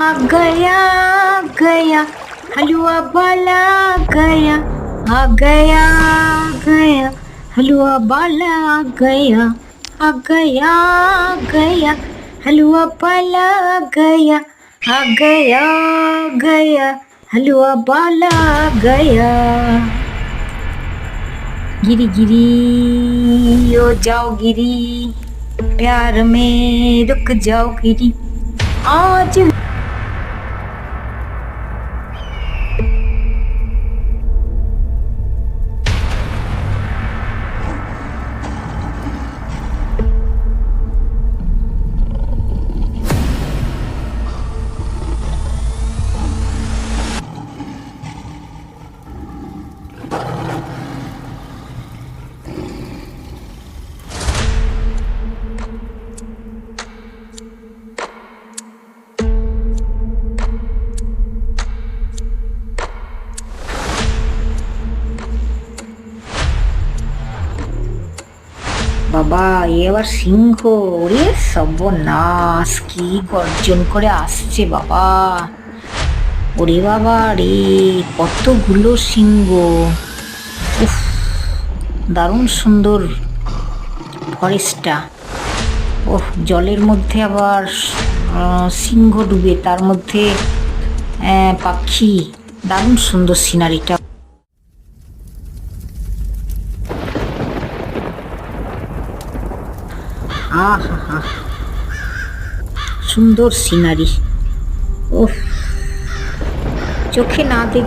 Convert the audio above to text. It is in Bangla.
आ गया हलवा वाला आ गया हलवा वाला आ गया हलवा वाला आ गया हलवा वाला आ गया। गिरी गिरी ओ जाओ गिरी, प्यार में रुक जाओ गिरी, आज বাবা এ আবার সিংহ, ওরে সর্বনাশ, কি গর্জন করে আসছে বাবা, ওরে বাবা রে, কতগুলো সিংহ, উফ, দারুণ সুন্দর ফরেস্টটা। ওহ, জলের মধ্যে আবার সিংহ ডুবে, তার মধ্যে পাখি, দারুণ সুন্দর সিনারিটা। আহা, সুন্দর সিনারি, ওহ, চোখে না দেখলে